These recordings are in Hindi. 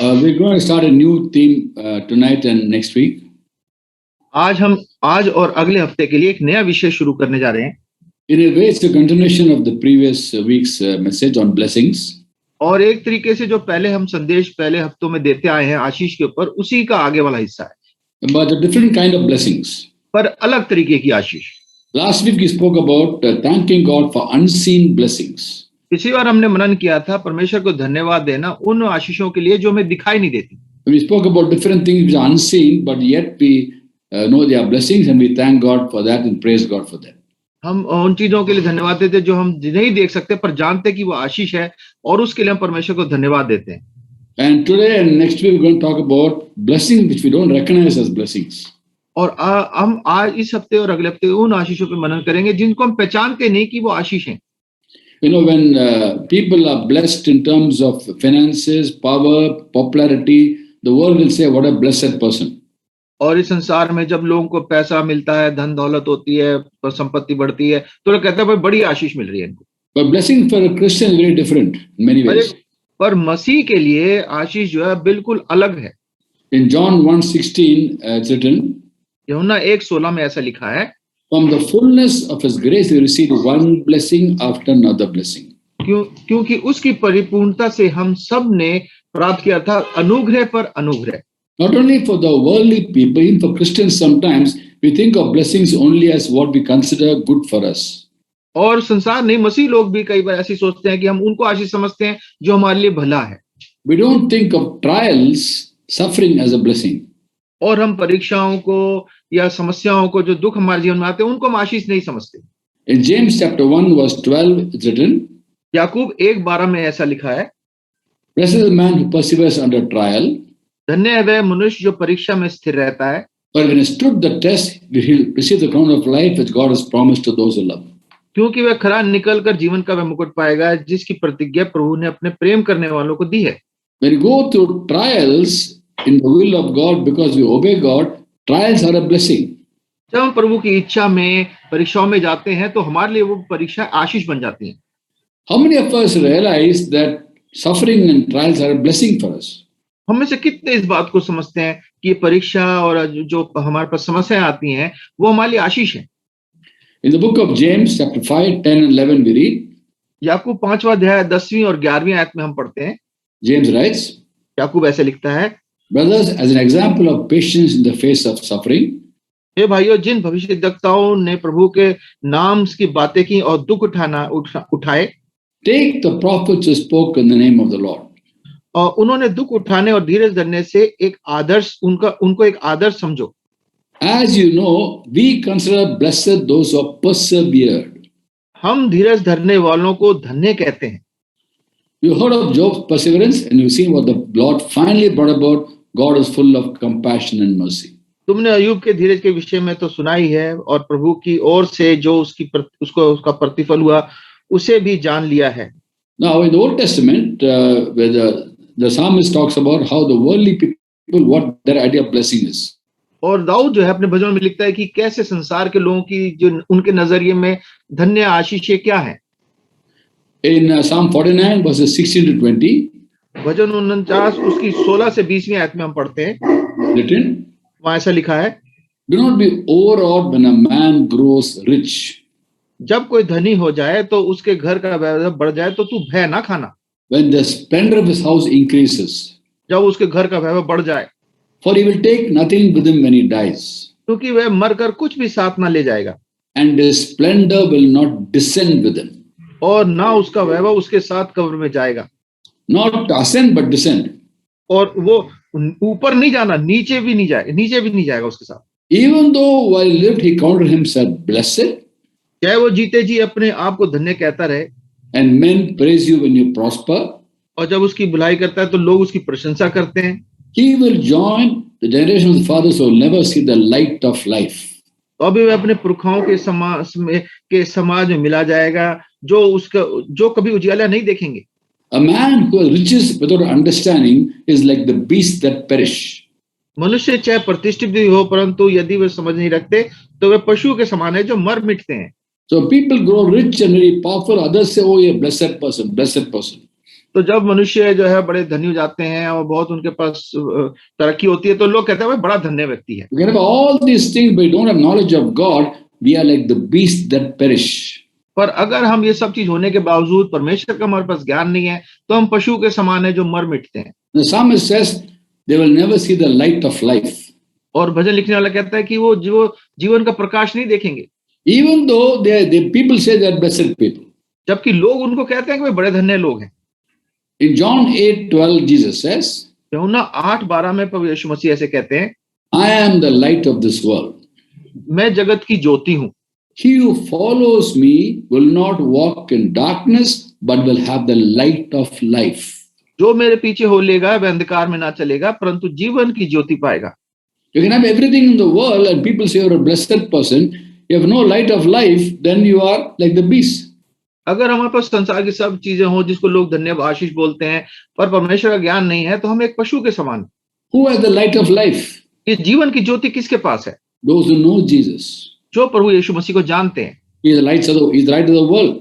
We're going to start a new theme tonight and next week. आज और अगले हफ्ते के लिए एक नया विषय शुरू करने जा रहे हैं। In a way, it's a continuation of the previous week's message on blessings. और एक तरीके से जो पहले हम संदेश पहले हफ्तों में देते आए हैं आशीष के ऊपर, उसी का आगे वाला हिस्सा है। But a different kind of blessings. पर अलग तरीके की आशीष। Last week we spoke about thanking God for unseen blessings. पिछली बार हमने मनन किया था परमेश्वर को धन्यवाद देना उन आशीषों के लिए जो हमें दिखाई नहीं देती। We spoke about different things which are unseen, but yet we know they are blessings, and we thank God for that and praise God for that. हम उन चीजों के लिए धन्यवाद देते जो हम नहीं देख सकते पर जानते कि वो आशीष है, और उसके लिए हम परमेश्वर को धन्यवाद देते हैं। And today and next week we're going to talk about blessings which we don't recognize as blessings. और हम आज इस हफ्ते और अगले हफ्ते उन आशीषों पे मनन करेंगे जिनको हम पहचानते नहीं कि वो आशीष हैं। You know, when people are blessed in terms of finances, power, popularity, the world will say, what a blessed person. और इस संसार में जब लोगों को पैसा मिलता है, धन दौलत होती है, संपत्ति बढ़ती है, तो लोग कहते हैं भाई बड़ी आशीष मिल रही है इनको। But blessing for a Christian is very different in many ways. पर मसीह के लिए आशीष जो है बिल्कुल अलग है। In John 1:16 it's written, यूहन्ना 1:16 में ऐसा लिखा है, from the fullness of his grace we received one blessing after another blessing. क्योंकि उसकी परिपूर्णता से हम सब ने प्राप्त किया था अनुग्रह पर अनुग्रह। Not only for the worldly people, even for Christians sometimes we think of blessings only as what we consider good for us. और संसार नहीं, मसीह लोग भी कई बार ऐसी सोचते हैं कि हम उनको आशीष समझते हैं जो हमारे लिए भला है। We don't think of trials, suffering as a blessing. और हम परीक्षाओं को या समस्याओं को जो दुख हमारे जीवन में आते हैं उनको हम आशीष नहीं समझते। In James chapter 1:12 it's written, याकूब 1:12 में ऐसा लिखा है, blessed is the man who perseveres under trial. धन्य है वह मनुष्य जो परीक्षा में स्थिर रहता है, For when he stood the test, he will receive the crown of life which God has promised to those who love. क्योंकि वह खरा निकलकर जीवन का वह मुकुट पाएगा जिसकी प्रतिज्ञा प्रभु ने अपने प्रेम करने वालों को दी है। When we go through trials in the will of God because we obey God, trials are a blessing. जब हम प्रभु की इच्छा में परीक्षाओं में जाते हैं तो हमारे लिए वो परीक्षा आशीष बन जाती है। How many of us realize that suffering and trials are a blessing for us? हम में से कितने इस बात को समझते हैं कि ये परीक्षा और जो हमारे पास समस्याएं आती हैं वो हमारे लिए आशीष है। In the book of James chapter 5, 10 and 11 we read, याकूब 5वां अध्याय 10वीं और 11वीं आयत में हम पढ़ते हैं, James writes, याकूब ऐसे लिखता है, brothers, as an example of patience in the face of suffering, हे भाइयों, जिन भविष्यद्वक्ताओं ने प्रभु के नाम की बातें की और दुख उठाए, take the prophets who spoke in the name of the Lord. और उन्होंने दुख उठाने और धीरज धरने से एक आदर्श उनको एक आदर्श समझो। As you know, we consider blessed those who have persevered. हम धीरज धरने वालों को धन्य कहते हैं। You heard of Job's perseverance and you've seen what the Lord finally brought about. God is full of compassion and mercy. तुमने अय्यूब के धीरज के विषय में तो सुना ही है, और प्रभु की ओर से जो उसका प्रतिफल हुआ उसे भी जान लिया है। Now in the Old Testament, where the psalmist talks about how the worldly people, what their idea of blessing is. और दाऊद जो है अपने भजन में लिखता है कि कैसे संसार के लोगों की जो उनके नजरिए में धन्य आशीष क्या है। In Psalm 49 verses 16 to 20, भजन 49 उसकी 16 से 20वीं आयत में हम पढ़ते हैं, written, वहां ऐसा लिखा है, do not be overawed when a man grows rich. जब कोई धनी हो जाए तो उसके घर का वैभव बढ़ जाए तो तू भय ना खाना। When the splendor of his house increases, जब उसके घर का वैभव बढ़ जाए, for he will take nothing with him when he dies, क्योंकि वह मरकर कुछ भी साथ ना ले जाएगा, and his splendor will not descend with him. और ना उसका वैभव उसके साथ कब्र में जाएगा। Not ascend but descend. और वो ऊपर नहीं जाना, नीचे भी नहीं जाएगा उसके साथ। Even though while he lived he counted himself blessed, चाहे वो जीते जी अपने आप को धन्य कहता रहे, and men praise you when you prosper, और जब उसकी भलाई करता है तो लोग उसकी प्रशंसा करते हैं, he will join the generation of the fathers who will never see the light of life. तो अभी वह अपने पुरखाओं के समाज में मिला जाएगा जो कभी उजियाला नहीं देखेंगे। A man who has riches without understanding is like the beasts that perish. मनुष्य चाहे प्रतिष्ठित भी हो परंतु यदि वे समझ नहीं रखते तो वे पशु के समान है जो मर मिटते हैं। So people grow rich and very powerful. Others say, "Oh, yeah, blessed person, blessed person." तो जब मनुष्य जो है बड़े धनी हो जाते हैं और बहुत उनके पास तरक्की होती है तो लोग कहते हैं भाई बड़ा धन्य व्यक्ति है। We can have all these things, but we don't have knowledge of God. We are like the beasts that perish. पर अगर हम ये सब चीज होने के बावजूद परमेश्वर का हमारे पास ज्ञान नहीं है तो हम पशु के समान है जो मर मिटते हैं। The psalmist says they will never see the light of life. और भजन लिखने वाला कहता है कि वो जीवन का प्रकाश नहीं देखेंगे, Even though people say they are blessed people. जबकि लोग उनको कहते हैं कि वे बड़े धन्य लोग हैं। In John 8:12, Jesus says, यूहन्ना 8:12 में प्रभु यीशु मसीह ऐसे कहते हैं, I am the light of this world. मैं जगत की ज्योति हूं। He who follows me will not walk in darkness, but will have the light of life. जो मेरे पीछे हो लेगा वह अंधकार में ना चलेगा परंतु जीवन की ज्योति पाएगा। You can have everything in the world and people say you're a blessed person. You have no light of life, then you are like the beast. अगर हमारे पास संसार की सब चीजें हो जिसको लोग धन्य आशीष बोलते हैं पर परमेश्वर का ज्ञान नहीं है तो हम एक पशु के समान। Who has the light of life? ये जीवन की ज्योति किसके पास है? Those who know Jesus. जो प्रभु यीशु मसीह को जानते हैं। He is the light of the world.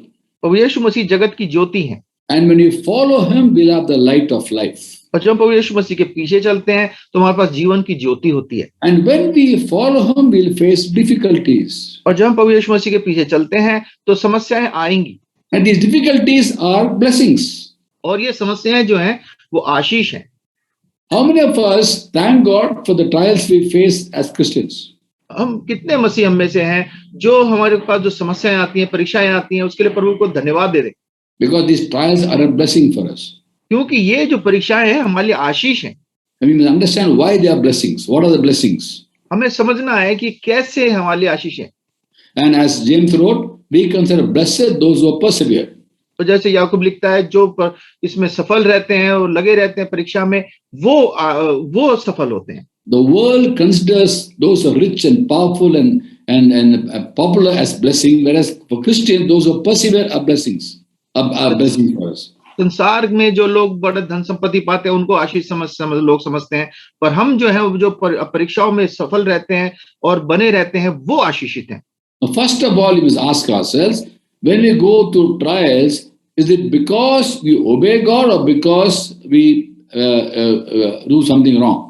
प्रभु यीशु मसीह जगत की ज्योति है। And when you follow him, we'll have the light of life. और जब प्रभु यीशु मसीह के पीछे चलते हैं तो हमारे पास जीवन की ज्योति होती है। And when we follow him, we'll face difficulties. और जब हम प्रभु यीशु मसीह के पीछे चलते हैं तो समस्याएं आएंगी। And these difficulties are blessings. और ये समस्याएं जो हैं वो आशीष हैं। How many of us thank God for the trials we face as Christians? हम कितने मसीह हम में से हैं जो हमारे पास जो समस्याएं आती हैं, परीक्षाएं आती हैं, उसके लिए प्रभु को धन्यवाद दे दें। Because these trials are a blessing for us. क्योंकि ये जो परीक्षाएं हैं हमारे लिए आशीष हैं। And we must understand why they are blessings. What are the blessings? हमें समझना है कि कैसे हमारे लिए आशीष है। And as James wrote, we consider blessed those who persevere. तो जैसे याकूब लिखता है जो इसमें सफल रहते हैं और लगे रहते हैं परीक्षा में वो सफल होते हैं। The world considers those who are rich and powerful and popular as blessing, whereas for Christians, those who persevere are blessings. Are blessings for us. संसार में जो लोग बड़े धन संपत्ति पाते हैं उनको आशीष लोग समझते हैं, पर हम जो है जो परीक्षाओं में सफल रहते हैं और बने रहते हैं वो आशीषित हैं। First of all, we must ask ourselves, when we go through trials, is it because we obey God or because we do something wrong?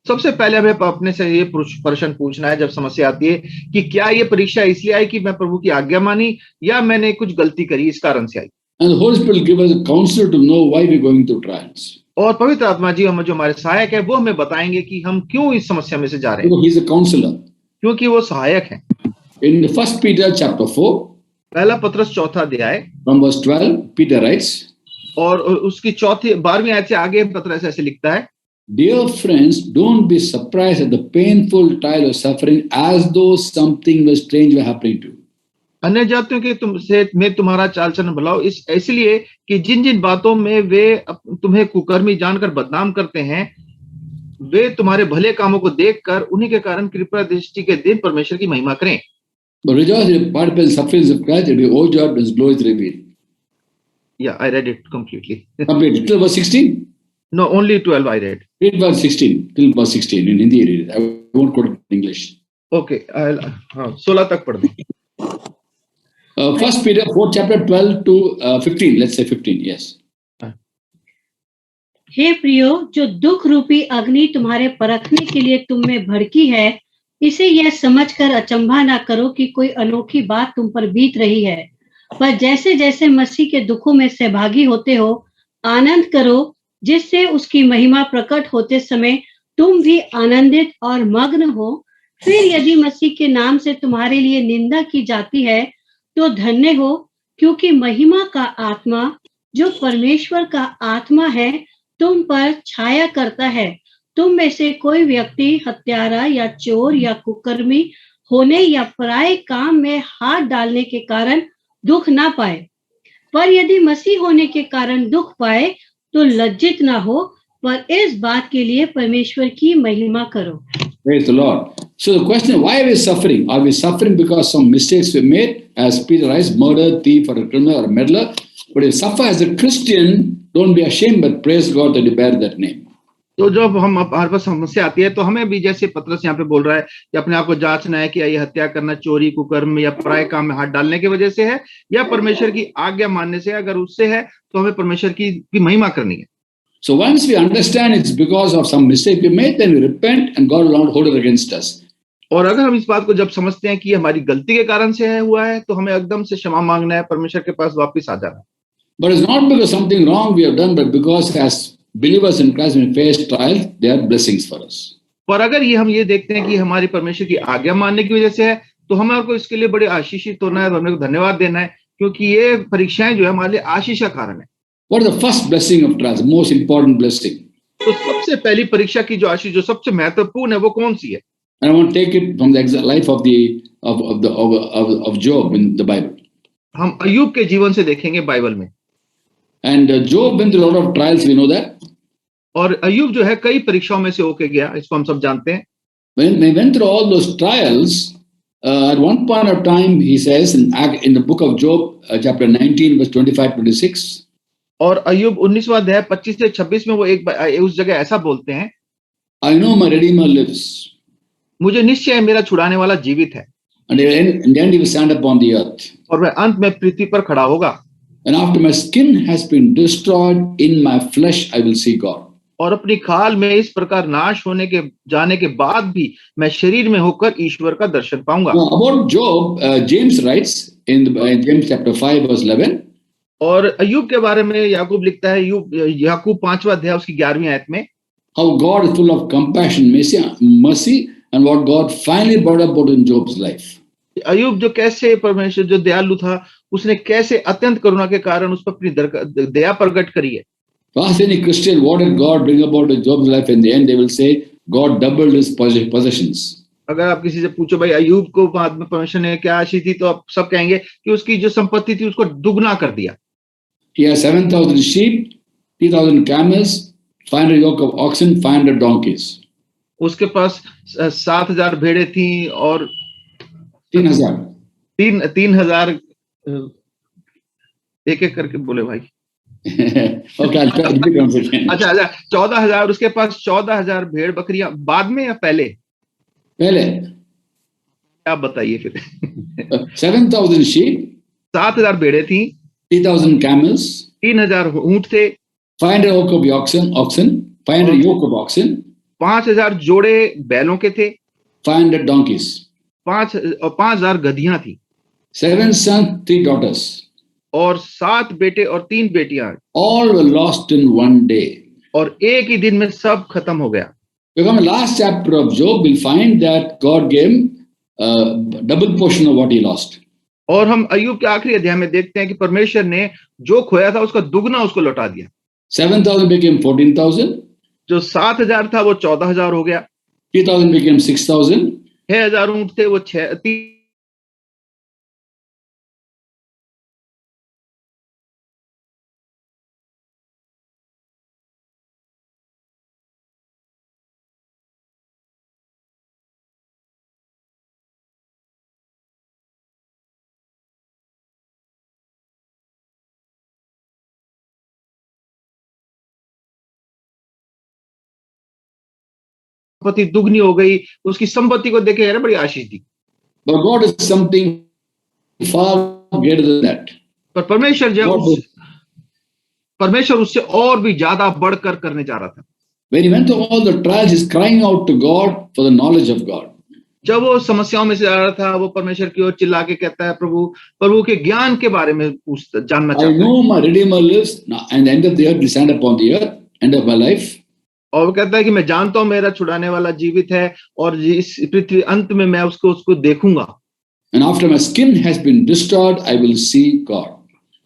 सबसे पहले हमें अपने से ये प्रश्न पूछना है जब समस्या आती है कि क्या ये परीक्षा इसलिए आई कि मैं प्रभु की आज्ञा मानी या मैंने कुछ गलती करी इस कारण से आई। And the Holy Spirit will give us a counsel to know why we're going through trials. और पवित्र आत्मा जी हम जो हमारे सहायक है वो हमें बताएंगे कि हम क्यों इस समस्या में से जा रहे हैं। He's a counselor. क्योंकि वो सहायक है। In 1 Peter chapter 4, पहला पत्रस 4 अध्याय from verse 12, Peter writes, और उसकी 12वीं आयत से आगे पत्रस ऐसे लिखता है, Dear friends, don't be surprised at the painful trial of suffering as though something was strange were happening to you. अन्य जातियों के में तुम्हारा चाल चलन भलाओ इसलिए कि जिन जिन बातों में वे तुम्हें कुकर्मी जानकर बदनाम करते हैं वे तुम्हारे भले कामों को देखकर उन्हीं के कारण कृपा दृष्टि के दिन परमेश्वर की महिमा करें। But rejoice in the sufferings of Christ, it will be overjoyed when His glory is revealed. Yeah, I read it completely. Complete till verse 16. No, only 12 I read. Read verse 16 till verse 16 in Hindi. Read it. I won't quote it in English. Okay, 16 तक पढ़ दें। 1 Peter 4 chapter 12 to 15. Let's say 15. Yes. हे प्रियो, जो दुख रूपी अग्नि तुम्हारे परखने के लिए तुम में भड़की है, इसे यह समझकर अचंभा ना करो कि कोई अनोखी बात तुम पर बीत रही है, पर जैसे जैसे मसीह के दुखों में सहभागी होते हो आनंद करो, जिससे उसकी महिमा प्रकट होते समय तुम भी आनंदित और मग्न हो। फिर यदि मसीह के नाम से तुम्हारे लिए निंदा की जाती है तो धन्य हो, क्योंकि महिमा का आत्मा जो परमेश्वर का आत्मा है तुम पर छाया करता है। तुम में से कोई व्यक्ति हत्यारा या चोर या कुकर्मी होने या पराये काम में हाथ डालने के कारण दुख ना पाए, पर यदि मसीह होने के कारण दुख पाए तो लज्जित ना हो, पर इस बात के लिए परमेश्वर की महिमा करो। Praise the Lord. So the question, why are we suffering? Are we suffering because some mistakes were made, as Peter writes, murder, thief, or a criminal, or a meddler? But if you suffer as a Christian, don't be ashamed, but praise God that you bear that name. तो जब हम हमारे पास समस्या आती है तो हमें भी, जैसे पतरस यहाँ पे बोल रहा है, कि अपने आप को जांचना है कि ये हत्या करना, चोरी, कुकर्म या पराये काम में हाथ डालने की वजह से है या परमेश्वर की आज्ञा मानने से। अगर उससे है तो हमें परमेश्वर की महिमा करनी है। So once we understand it's because of some mistake we made, then we repent and God will not hold it against us. और अगर हम इस बात को जब समझते हैं कि हमारी गलती के कारण से हुआ है, तो हमें एकदम से क्षमा मांगना है, परमेश्वर के पास वापस आ जाना है। But it's not because something wrong we have done, but because as believers in Christ, when we face trials, they are blessings for us. पर अगर हम ये देखते हैं कि हमारी परमेश्वर की आज्ञा मानने की वजह से है, तो हमारे को इसके लिए बड़े आशीषित होना है, हमें धन्यवाद देना है, क्योंकि ये परीक्षाएं जो है हमारे लिए आशीष का कारण है। What is the first blessing of trials? Most important blessing. तो सबसे पहली परीक्षा की जो आशीष, जो सबसे महत्वपूर्ण है, वो कौन सी है? And I want to take it from the life of Job in the Bible. हम अय्यूब के जीवन से देखेंगे बाइबल में। And Job went through a lot of trials, we know that. और अय्यूब जो है कई परीक्षाओं में से होके गया, इसको हम सब जानते हैं। When he went through all those trials, at one point of time, he says in the book of Job, chapter 19, verse 25-26. और अय्यूब 19वां अध्याय 25 से 26 में वो उस जगह ऐसा बोलते हैं, I know my Redeemer lives. मुझे निश्चय मेरा छुड़ाने वाला जीवित है, And then he will stand upon the earth. और वह अंत में पृथ्वी पर खड़ा होगा। And after my skin has been destroyed, in my flesh I will see God. और अपनी खाल में इस प्रकार नाश होने के जाने के बाद भी मैं शरीर में होकर ईश्वर का दर्शन पाऊंगा। Now, about Job, James writes in James chapter 5, verse 11. और अय्यूब के बारे में याकूब लिखता है, याकूब 5वां अध्याय उसकी 11वीं आयत में, How God is full of compassion, mercy, and what God finally brought about in Job's life. अय्यूब जो कैसे परमेश्वर जो दयालु था, उसने कैसे अत्यंत करुणा के कारण उस पर अपनी दया प्रकट करी है। To ask any Christian what did God bring about in Job's life, in the end they will say God doubled his possessions. अगर आप किसी से पूछो भाई अय्यूब को बाद में परमेश्वर ने क्या आशीष दी, तो आप सब कहेंगे कि उसकी जो संपत्ति थी उसको दुगना कर दिया। He has 7,000 sheep, 3,000 camels, 500 yoke of oxen, 500 donkeys. उसके पास 7,000 भेड़ें थी और 3,000. एक एक करके बोले भाई। Okay, I'll try to repeat once again. अच्छा 14,000, उसके पास 14,000 भेड़ बकरियां, बाद में या पहले? पहले. आप बताइए फिर। 7,000 sheep, 7,000 भेड़ें थी, 3,000 camels, 3,000 ऊंट थे, 500 yoke of oxen, 500 yoke of oxen, 5,000 जोड़े बैलों के थे, 500 donkeys, 5,000 गधियां थी, 7 sons, 3 daughters. और 7 बेटे और 3 बेटियां, All were lost in one day. और एक ही दिन में सब खत्म हो गया। If you come to the last chapter of Job, we'll find that God gave him double portion of what he lost. और हम अय्यूब के आखिरी अध्याय में देखते हैं कि परमेश्वर ने जो खोया था उसका दुगना उसको लौटा दिया। 7,000 became 14,000. जो 7,000 था वो 14,000 हो गया। 3,000 became 6,000. 6,000 ऊंट थे, वो 3 संपत्ति दुगनी हो गई। उसकी संपत्ति को देखे बड़ी आशीष दी। But God is something far greater than that. पर परमेश्वर उससे और भी ज्यादा बढ़कर करने जा रहा था। When he went through all the trials, he's crying out to God for the knowledge of God. जब वो समस्याओं में से आ रहा था, वो परमेश्वर की ओर चिल्ला के कहता है, प्रभु के ज्ञान के बारे में जानना चाहता है। I know my Redeemer lives, and the end of the earth will stand upon the earth, end of my life. और वो कहता है कि मैं जानता हूं मेरा छुड़ाने वाला जीवित है, और इस पृथ्वी अंत में मैं उसको देखूंगा। And after my skin has been destroyed, I will see God.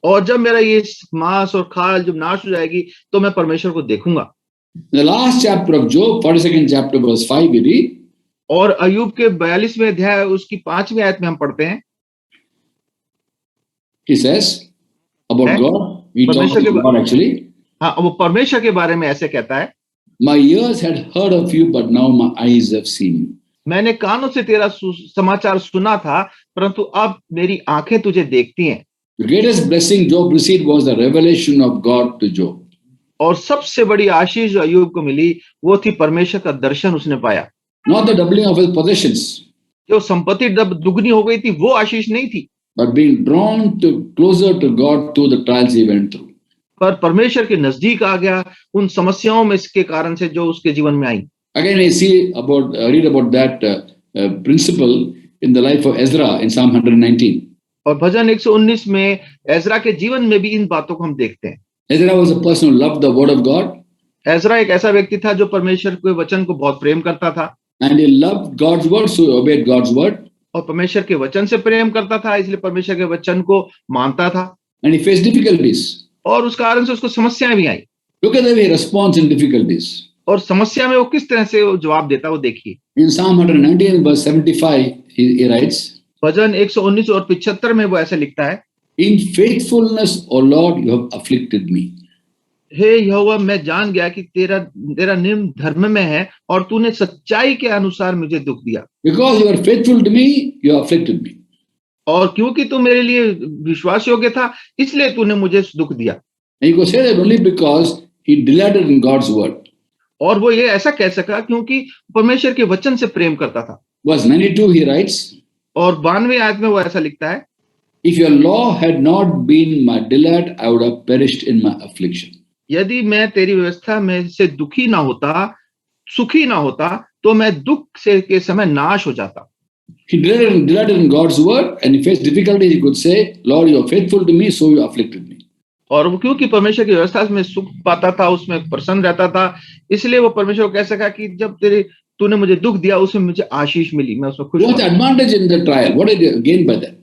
और जब मेरा ये मांस और खाल जब नाश हो जाएगी, तो मैं परमेश्वर को देखूंगा। The last chapter of Job, 42nd chapter, verse 5, we read. और अय्यूब के 42वें अध्याय उसकी 5वीं आयत में हम पढ़ते हैं। He says about God. We talk about God actually. हाँ, वो परमेश्वर के बारे में ऐसे कहता है, My ears had heard of you, but now my eyes have seen you. मैंने कानों से तेरा समाचार सुना था, परंतु अब मेरी आंखें तुझे देखती हैं। The greatest blessing Job received was the revelation of God to Job. और सबसे बड़ी आशीष जो अय्यूब को मिली वो थी परमेश्वर का दर्शन उसने पाया। Not the doubling of his possessions, जो संपत्ति दुगनी हो गई थी वो आशीष नहीं थी, but being drawn to closer to God through the trials he went through. पर परमेश्वर के नजदीक आ गया उन समस्याओं में इसके कारण से जो उसके जीवन में आई। Again, I see about read about that principle in the life of Ezra in Psalm 119. और भजन 119 में एजरा के जीवन में भी इन बातों को हम देखते हैं। Ezra was a person who loved the word of God, Ezra एक ऐसा व्यक्ति था जो परमेश्वर के वचन को बहुत प्रेम करता था and he loved God's word, so he obeyed God's word, और परमेश्वर के वचन से प्रेम करता था, इसलिए परमेश्वर के वचन को मानता था and he faced difficulties. और उस कारण से उसको समस्याएं भी आई। Look at the way he responds in difficulties. और समस्या में वो किस तरह से वो जवाब देता वो देखिए। In Psalm 119, verse 75, he writes, भजन 119 और 75 में वो ऐसे लिखता है, In faithfulness, O Lord, you have afflicted me. हे यहोवा मैं जान गया कि तेरा नियम धर्म में है और तूने सच्चाई के अनुसार मुझे दुख दिया। Because you are faithful to me, you have afflicted me. और क्योंकि तू मेरे लिए विश्वास योग्य था इसलिए तूने मुझे दुख दिया। And you could say that only because he delighted in God's word. और वो ये ऐसा कह सका क्योंकि परमेश्वर के वचन से प्रेम करता था। Verse 92, he writes, और 92 आयत में वो ऐसा लिखता है, If your law had not been my delight, I would have perished in my affliction. यदि मैं तेरी व्यवस्था में से दुखी ना होता, सुखी ना होता, तो मैं दुख से के समय नाश हो जाता। He delighted in God's word, and he faced difficulties. He could say, Lord, you are faithful to me, so you afflicted me. और वो क्योंकि परमेश्वर की व्यवस्था में सुख पाता था, उसमें प्रसन्न रहता था, इसलिए वो परमेश्वर को कह सका कि जब तूने मुझे दुख दिया उसमें मुझे आशीष मिली, मैं उसमें खुश What's the हूं। advantage in the trial? What did he gain by that?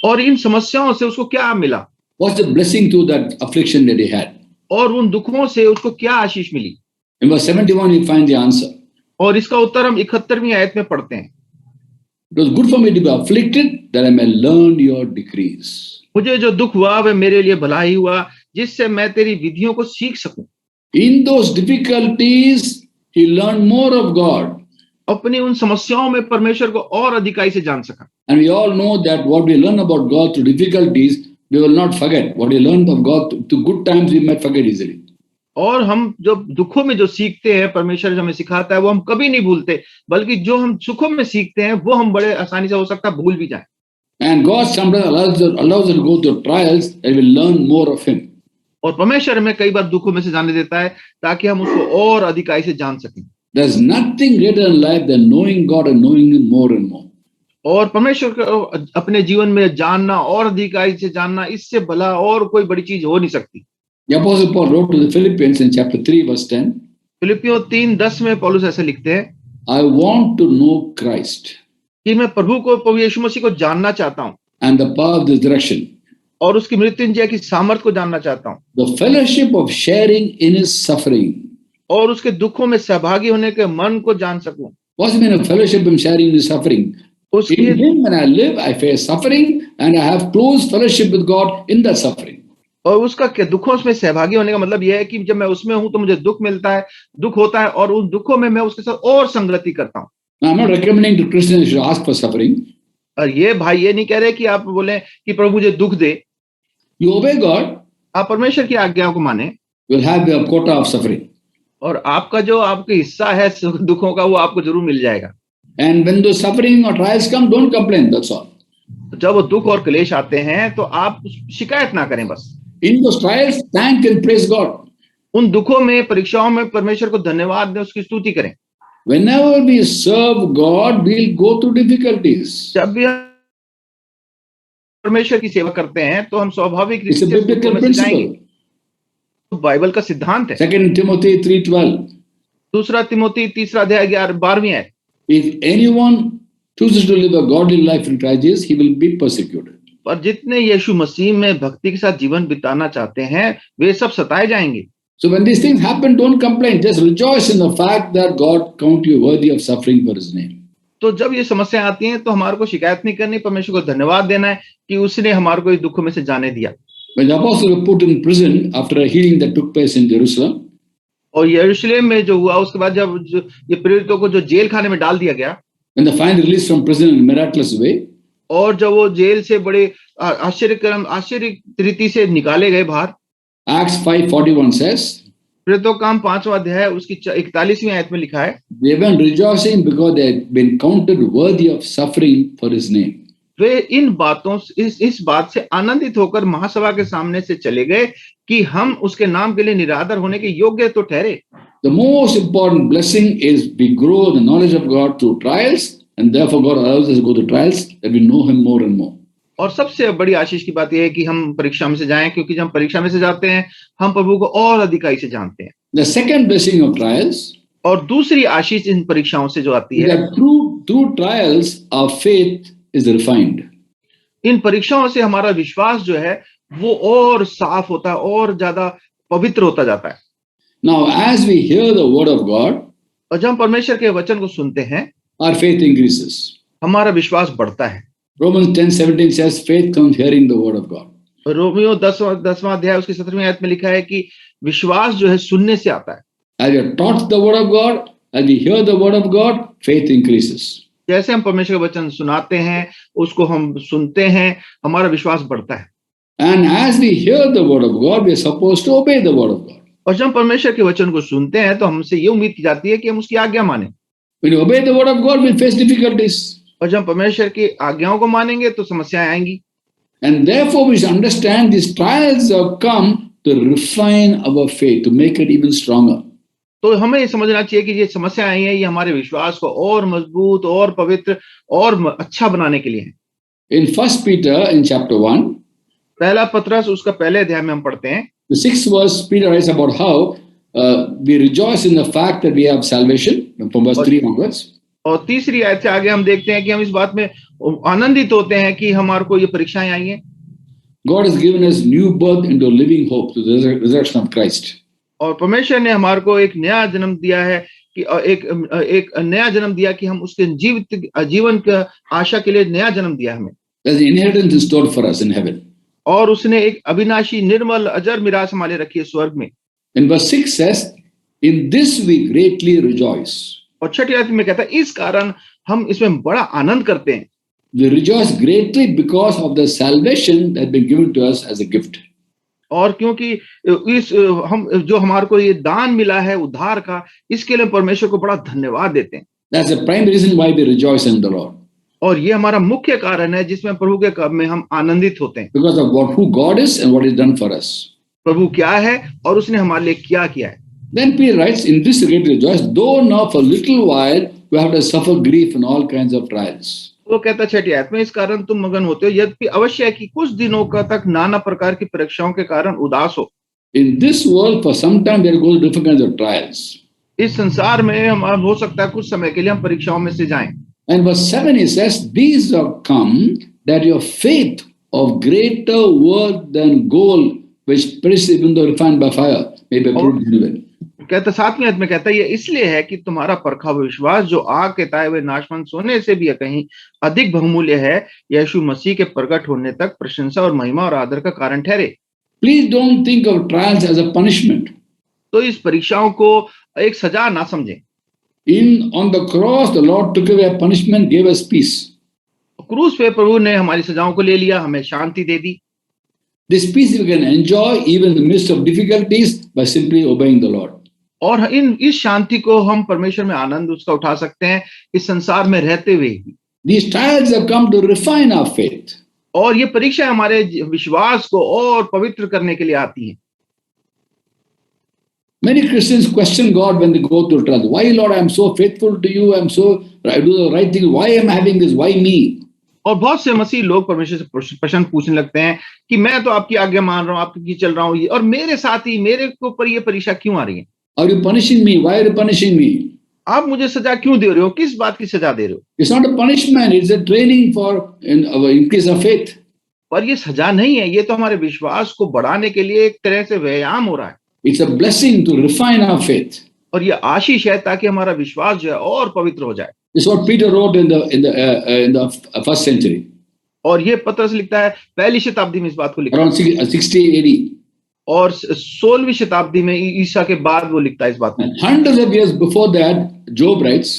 और इन समस्याओं से उसको क्या मिला What's the blessing through that affliction that he had? और उन दुखों से उसको क्या आशीष मिली। In verse 71, you find the answer. और इसका उत्तर हम 71वीं आयत में पढ़ते हैं, It was good for me to be afflicted that I may learn your decrees. मुझे जो दुख हुआ वह मेरे लिए भला ही हुआ जिससे मैं तेरी विधियों को सीख सकूं। In those difficulties, he learned more of God. अपनी उन समस्याओं में परमेश्वर को और अधिकाई से जान सका। And we all know that what we learn about God through difficulties, we will not forget. What we learn of God through good times, we might forget easily. और हम जो दुखों में जो सीखते हैं परमेश्वर जो हमें सिखाता है वो हम कभी नहीं भूलते, बल्कि जो हम सुखों में सीखते हैं वो हम बड़े आसानी से हो सकता है भूल भी जाएं। And God sometimes allows us to go through trials and we learn more of Him. और परमेश्वर हमें कई बार दुखों में से जाने देता है ताकि हम उसको और अधिकाई से जान सकें। There's nothing greater in life than knowing God and knowing Him more and more. और परमेश्वर को अपने जीवन में जानना और अधिकाई से जानना, इससे भला और कोई बड़ी चीज हो नहीं सकती। The Apostle Paul wrote to the Philippians in chapter 3, verse 10, फिलिपियों 3:10 में पौलुस ऐसे लिखते हैं I want to know Christ कि मैं प्रभु को, प्रभु यीशु मसीह को जानना चाहता हूँ and the power of His resurrection, और उसकी मृत्युंजय की सामर्थ को जानना चाहता हूँ the fellowship of sharing in His suffering. और उसके दुखों में सहभागी होने के मन को जान सकूं। What's the meaning of fellowship in sharing in His suffering? उसकी In Him, when I live, I face suffering and I have close fellowship with God in that suffering. और उसका क्या दुखों में सहभागी होने का मतलब यह है कि जब मैं उसमें हूं तो मुझे दुख मिलता है, दुख होता है और उन दुखों में मैं उसके साथ और संगति करता हूं। Now, I'm not recommending to Christians to ask for suffering. और ये भाई ये नहीं कह रहे कि आप बोले कि प्रभु मुझे दुख दे। You obey God, आप परमेश्वर की आज्ञाओं को माने you'll have your quota of suffering. और आपका जो आपका हिस्सा है दुखों का वो आपको जरूर मिल जाएगा। And when those suffering or trials come, don't complain, that's all. जब वो दुख और क्लेश आते हैं तो आप शिकायत ना करें, बस In those trials, thank and praise God. उन दुखों में, परीक्षाओं में परमेश्वर को धन्यवाद दें, उसकी स्तुति करें। Whenever we serve God, we'll go through difficulties. जब भी हम परमेश्वर की सेवा करते हैं तो हम स्वाभाविक रूप It's a से दुखों biblical में से जाएंगे। principle. तो बाइबल का सिद्धांत है। 2 Timothy 3:12. दूसरा तिमोथी 3 अध्याय 12वीं है, If anyone chooses to live a godly life in Christ Jesus, he will be persecuted. पर जितने यीशु मसीह में भक्ति के साथ जीवन बिताना चाहते हैं वे सब सताए जाएंगे। So when these things happen, don't complain. Just rejoice in the fact that God count you worthy of suffering for His name. तो जब ये समस्या आती हैं तो हमारे को शिकायत नहीं करनी, परमेश्वर को धन्यवाद देना है कि उसने हमारे को इस दुखों में से जाने दिया। When the apostles were put in prison after a healing that took place in Jerusalem, और यरूशलेम में जो हुआ उसके बाद जब ये प्रेरितों को जो जेल खाने में डाल दिया गया, when they finally released from prison in a miraculous way, और जब वो जेल से बड़े आश्चर्य रीति से निकाले गए बाहर, Acts 5:41 says, प्रेरितों का काम 5वां अध्याय उसकी 41वीं आयत में लिखा है, They were rejoicing because they had been counted worthy of suffering for his name. वे इन बातों इस बात से आनंदित होकर महासभा के सामने से चले गए कि हम उसके नाम के लिए निरादर होने के योग्य तो ठहरे। The most important blessing is we grow in the knowledge of God through trials, and therefore God allows us to go to trials that we know him more and more. और सबसे बड़ी आशीष की बात यह है कि हम परीक्षा में से जाएं, क्योंकि जब हम परीक्षा में से जाते हैं हम प्रभु को और अधिकाई से जानते हैं। The second blessing of trials और दूसरी आशीष इन परीक्षाओं से जो आती is है, that through trials our faith is refined. इन परीक्षाओं से हमारा विश्वास जो है वो और साफ होता है और ज्यादा पवित्र होता जाता है। Now, as we hear the word of God, और जब हम परमेश्वर के वचन को सुनते हैं our faith increases. हमारा विश्वास बढ़ता है। Romans 10:17 says, faith comes hearing the word of God. रोमियो 10वां अध्याय उसकी 17वीं आयत में लिखा है कि विश्वास जो है सुनने से आता है। As we are taught the word of God, as we hear the word of God, faith increases. जैसे हम परमेश्वर का वचन सुनाते हैं, उसको हम सुनते हैं, हमारा विश्वास बढ़ता है। And as we hear the word of God, we are supposed to obey the word of God. और जब हम परमेश्वर के वचन को सुनते हैं तो हमसे ये उम्मीद की जाती है कि हम उसकी आज्ञा मानें। When you obey the word of God, we'll face difficulties. और जब हम परमेश्वर की आज्ञाओं को मानेंगे तो समस्याएं आएंगी। And therefore, we should understand these trials have come to refine our faith, to make it even stronger. तो हमें ये समझना चाहिए कि ये समस्या आई है, ये हमारे विश्वास को और मजबूत और पवित्र और अच्छा बनाने के लिए है। In 1 Peter, in chapter 1, पहला पत्रस उसका पहले अध्याय में हम पढ़ते हैं, the 6th verse, Peter writes about how we rejoice in the fact that we have salvation, from verse 3 onwards. और तीसरी आयत से आगे हम देखते हैं कि हम इस बात में आनंदित होते हैं कि हमारे को ये परीक्षाएं आई हैं। God has given us new birth into living hope through the resurrection of Christ. और परमेश्वर ने हमारे को एक नया जन्म दिया है कि एक नया जन्म दिया कि हम उसके जीवन का आशा के लिए नया जन्म दिया हमें। There's an inheritance in store for us in heaven. और उसने एक अविनाशी निर्मल अजर मिरास हमारे रखी है स्वर्ग में। And verse 6 says, in this we greatly rejoice. और 6ठी आयत में कहता है इस कारण हम इसमें बड़ा आनंद करते हैं। We rejoice greatly because of the salvation that has been given to us as a gift. और क्योंकि इस हम जो हमारे को ये दान मिला है उद्धार का, इसके लिए परमेश्वर को बड़ा धन्यवाद देते हैं। That's the prime reason why we rejoice in the Lord. और ये हमारा मुख्य कारण है जिसमें प्रभु के काम में हम आनंदित होते हैं। Because of who God is and what He's done for us. प्रभु क्या है और उसने हमारे लिए क्या किया है। Then Peter writes, in this we greatly rejoice, though now for a little while we have to suffer grief in all kinds of trials. वो कहता है 6ठी आयत में, इस कारण तुम मगन होते हो, यद्यपि अवश्य है कि कुछ दिनों का तक नाना प्रकार की परीक्षाओं के कारण उदास हो। In this world, for some time, there go different kinds of trials. इस संसार में हम हो सकता है कुछ समय के लिए हम परीक्षाओं में से जाएं। And verse 7 he says, these have come that your faith of greater worth than gold, which perishes even though refined by fire, may be proved genuine. कहता 7वीं आयत में कहता है ये इसलिए है कि तुम्हारा परखा हुआ विश्वास जो आग के ताए हुए नाशवंत सोने से भी कहीं अधिक बहुमूल्य है, यीशु मसीह के प्रकट होने तक प्रशंसा और महिमा और आदर का कारण ठहरे। Please don't think of trials as a punishment. तो इस परीक्षाओं को एक सजा ना समझें। On the cross, the Lord took away our punishment, gave us peace. क्रूस पे प्रभु ने हमारी सजाओं को ले लिया, हमें शांति दे दी। This peace we can enjoy even in the midst of difficulties by simply obeying the Lord. और इस शांति को हम परमेश्वर में आनंद उसका उठा सकते हैं इस संसार में रहते हुए ही। These trials have come to refine our faith. और ये परीक्षा हमारे विश्वास को और पवित्र करने के लिए आती है। Many Christians question God when they go through trials. Why, Lord, I am so faithful to you. I do the right thing. Why am I having this? Why me? और बहुत से मसीह लोग परमेश्वर से प्रश्न पूछने लगते हैं कि मैं तो आपकी आज्ञा मान रहा हूँ, आपकी चल रहा हूँ, और मेरे साथ ही मेरे ऊपर ये परीक्षा क्यों आ रही है? Are you punishing me? Why are you punishing me? आप मुझे सजा क्यों दे रहे हो? किस बात की सजा दे रहे हो? It's not a punishment. It's a training for our increase of faith. पर ये सजा नहीं है, ये तो हमारे विश्वास को बढ़ाने के लिए एक तरह से व्यायाम हो रहा है। It's a blessing to refine our faith. और ये आशीष है ताकि हमारा विश्वास जो है और पवित्र हो जाए। This is what Peter wrote in the first century. और ये पत्रस लिखता है पहली शताब्दी में इस बात को लिखा around 60 AD. और 16वीं शताब्दी में ईसा के बाद वो लिखता है इस बात में। Hundreds of years before that, Job writes,